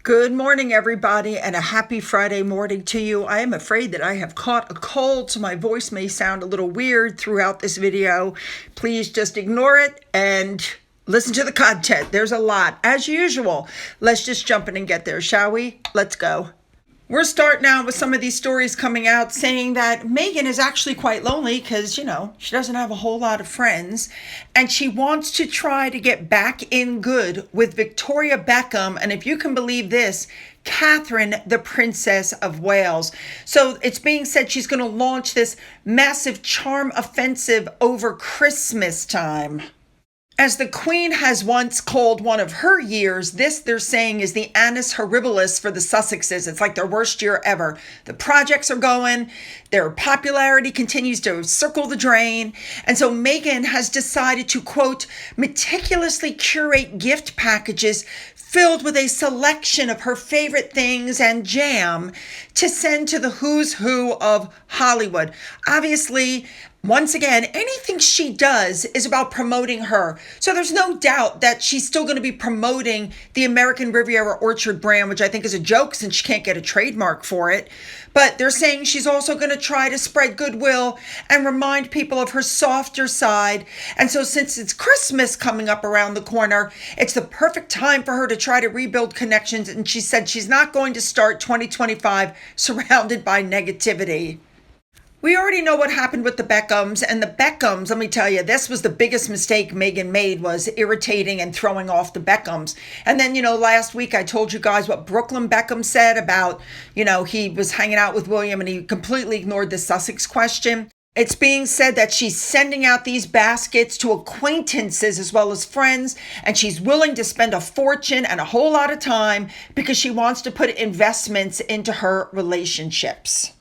Good morning, everybody, and a happy Friday morning to you. I am afraid that I have caught a cold, so my voice may sound a little weird throughout this video. Please just ignore it and listen to the content. There's a lot. As usual, let's just jump in and get there, shall we? Let's go. We're starting out with some of these stories coming out saying that Meghan is actually quite lonely because, she doesn't have a whole lot of friends. And she wants to try to get back in good with Victoria Beckham. And if you can believe this, Catherine, the Princess of Wales. So it's being said she's going to launch this massive charm offensive over Christmas time. As the Queen has once called one of her years, this, they're saying, is the annus horribilis for the Sussexes. It's like their worst year ever. The projects are going, their popularity continues to circle the drain. And so Meghan has decided to, quote, meticulously curate gift packages filled with a selection of her favorite things and jam to send to the who's who of Hollywood. Obviously, once again, anything she does is about promoting her. So there's no doubt that she's still going to be promoting the American Riviera Orchard brand, which I think is a joke since she can't get a trademark for it. But they're saying she's also going to try to spread goodwill and remind people of her softer side. And so since it's Christmas coming up around the corner, it's the perfect time for her to try to rebuild connections. And she said she's not going to start 2025 surrounded by negativity. We already know what happened with the Beckhams, and the Beckhams, let me tell you, this was the biggest mistake Meghan made, was irritating and throwing off the Beckhams. And then, last week I told you guys what Brooklyn Beckham said about, he was hanging out with William and he completely ignored the Sussex question. It's being said that she's sending out these baskets to acquaintances as well as friends, and she's willing to spend a fortune and a whole lot of time because she wants to put investments into her relationships.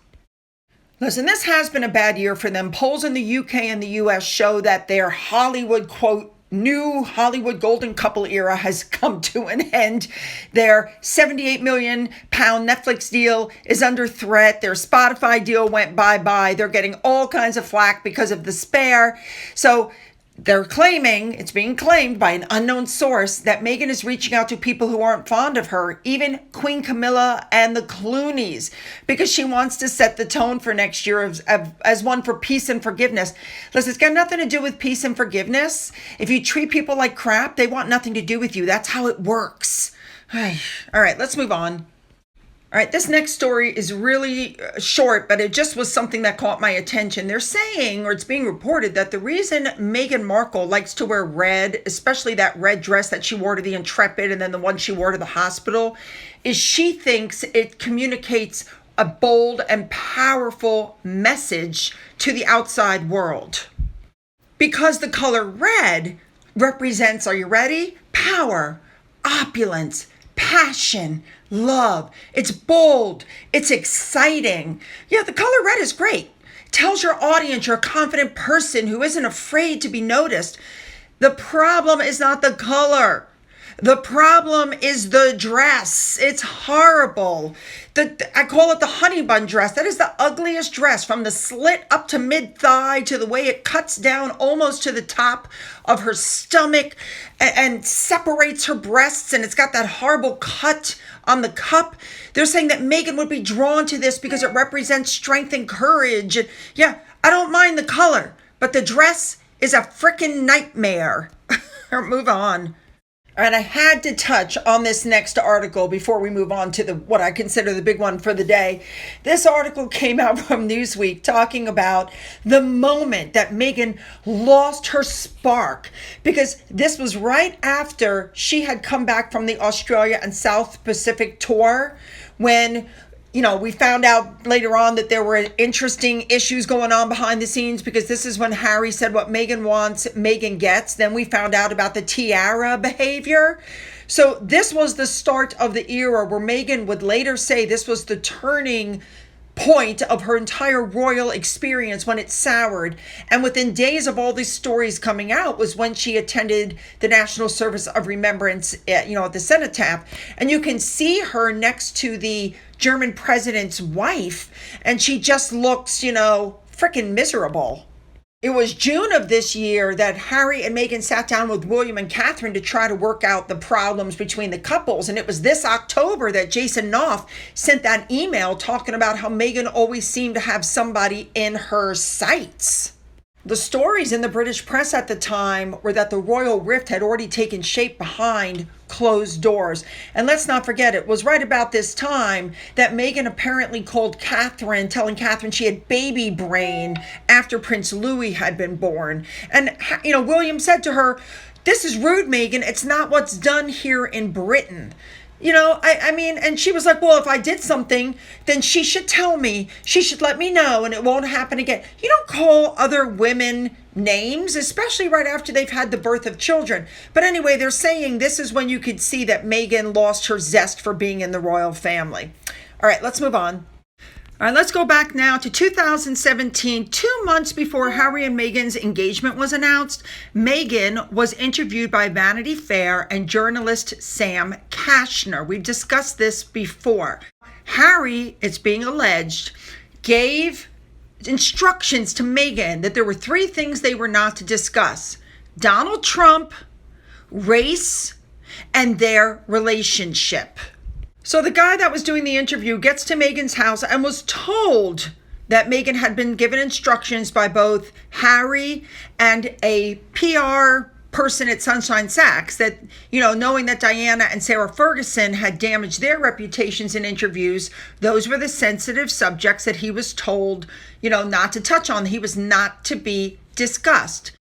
Listen, this has been a bad year for them. Polls in the UK and the US show that their Hollywood, quote, new Hollywood golden couple era has come to an end. Their £78 million Netflix deal is under threat. Their Spotify deal went bye-bye. They're getting all kinds of flack because of the spare. So they're claiming, it's being claimed by an unknown source, that Meghan is reaching out to people who aren't fond of her, even Queen Camilla and the Clooneys, because she wants to set the tone for next year as one for peace and forgiveness. Listen, it's got nothing to do with peace and forgiveness. If you treat people like crap, they want nothing to do with you. That's how it works. All right, let's move on. All right, this next story is really short, but it just was something that caught my attention. They're saying, or it's being reported, that the reason Meghan Markle likes to wear red, especially that red dress that she wore to the Intrepid and then the one she wore to the hospital, is she thinks it communicates a bold and powerful message to the outside world. Because the color red represents, are you ready? Power, opulence, passion, love. It's bold. It's exciting. Yeah, the color red is great. Tells your audience you're a confident person who isn't afraid to be noticed. The problem is not the color. The problem is the dress. It's horrible. I call it the honey bun dress. That is the ugliest dress, from the slit up to mid-thigh to the way it cuts down almost to the top of her stomach and separates her breasts, and it's got that horrible cut on the cup. They're saying that Meghan would be drawn to this because it represents strength and courage. And yeah, I don't mind the color, but the dress is a freaking nightmare. Move on. And I had to touch on this next article before we move on to what I consider the big one for the day. This article came out from Newsweek talking about the moment that Meghan lost her spark, because this was right after she had come back from the Australia and South Pacific tour, when we found out later on that there were interesting issues going on behind the scenes, because this is when Harry said what Meghan wants, Meghan gets. Then we found out about the tiara behavior. So this was the start of the era where Meghan would later say this was the turning point of her entire royal experience, when it soured. And within days of all these stories coming out was when she attended the National Service of Remembrance at the cenotaph. And you can see her next to the German president's wife, and she just looks, freaking miserable. It was June of this year that Harry and Meghan sat down with William and Catherine to try to work out the problems between the couples. And it was this October that Jason Knopf sent that email talking about how Meghan always seemed to have somebody in her sights. The stories in the British press at the time were that the royal rift had already taken shape behind closed doors. And let's not forget, it was right about this time that Meghan apparently called Catherine, telling Catherine she had baby brain after Prince Louis had been born. And, William said to her, "This is rude, Meghan. It's not what's done here in Britain." And she was like, "Well, if I did something, then she should tell me. She should let me know and it won't happen again." You don't call other women names, especially right after they've had the birth of children. But anyway, they're saying this is when you could see that Meghan lost her zest for being in the royal family. All right, let's move on. All right, let's go back now to 2017, 2 months before Harry and Meghan's engagement was announced. Meghan was interviewed by Vanity Fair and journalist Sam Kashner. We've discussed this before. Harry, it's being alleged, gave instructions to Meghan that there were 3 things they were not to discuss: Donald Trump, race, and their relationship. So the guy that was doing the interview gets to Meghan's house and was told that Meghan had been given instructions by both Harry and a PR person at Sunshine Sachs that, knowing that Diana and Sarah Ferguson had damaged their reputations in interviews, those were the sensitive subjects that he was told, not to touch on. He was not to be discussed.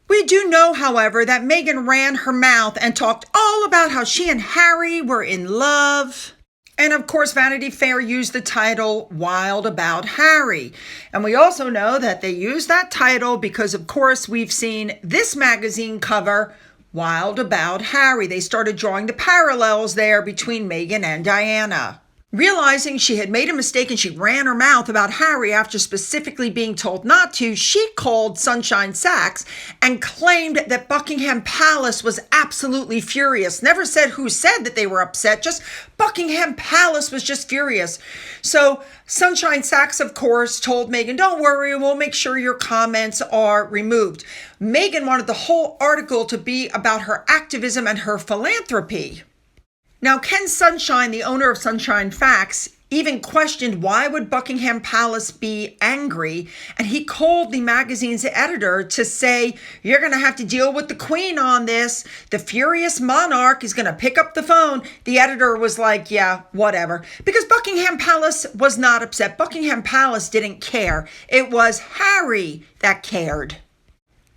We do know, however, that Meghan ran her mouth and talked all about how she and Harry were in love. And of course, Vanity Fair used the title Wild About Harry. And we also know that they used that title because, of course, we've seen this magazine cover, Wild About Harry. They started drawing the parallels there between Meghan and Diana. Realizing she had made a mistake and she ran her mouth about Harry after specifically being told not to, she called Sunshine Sachs and claimed that Buckingham Palace was absolutely furious. Never said who said that they were upset, just Buckingham Palace was just furious. So Sunshine Sachs, of course, told Meghan, "Don't worry, we'll make sure your comments are removed." Meghan wanted the whole article to be about her activism and her philanthropy. Now, Ken Sunshine, the owner of Sunshine Facts, even questioned why would Buckingham Palace be angry, and he called the magazine's editor to say, "You're going to have to deal with the Queen on this. The furious monarch is going to pick up the phone." The editor was like, "Yeah, whatever," because Buckingham Palace was not upset. Buckingham Palace didn't care. It was Harry that cared.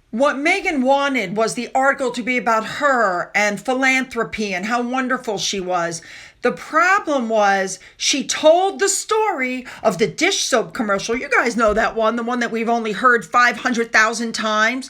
What Meghan wanted was the article to be about her and philanthropy and how wonderful she was. The problem was she told the story of the dish soap commercial. You guys know that one, the one that we've only heard 500,000 times.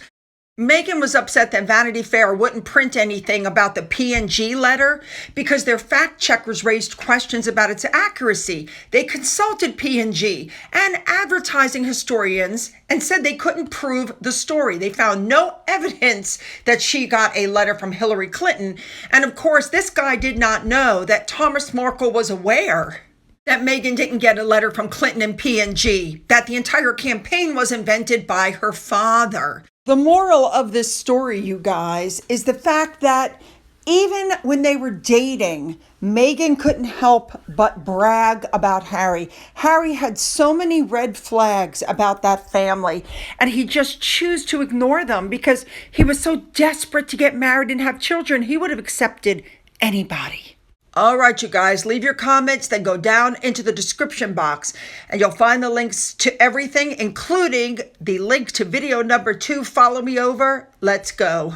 Meghan was upset that Vanity Fair wouldn't print anything about the P&G letter because their fact checkers raised questions about its accuracy. They consulted P&G and advertising historians and said they couldn't prove the story. They found no evidence that she got a letter from Hillary Clinton. And of course, this guy did not know that Thomas Markle was aware that Meghan didn't get a letter from Clinton and P&G, that the entire campaign was invented by her father. The moral of this story, you guys, is the fact that even when they were dating, Meghan couldn't help but brag about Harry. Harry had so many red flags about that family, and he just chose to ignore them because he was so desperate to get married and have children. He would have accepted anybody. All right, you guys, leave your comments, then go down into the description box and you'll find the links to everything, including the link to video number 2. Follow me over. Let's go.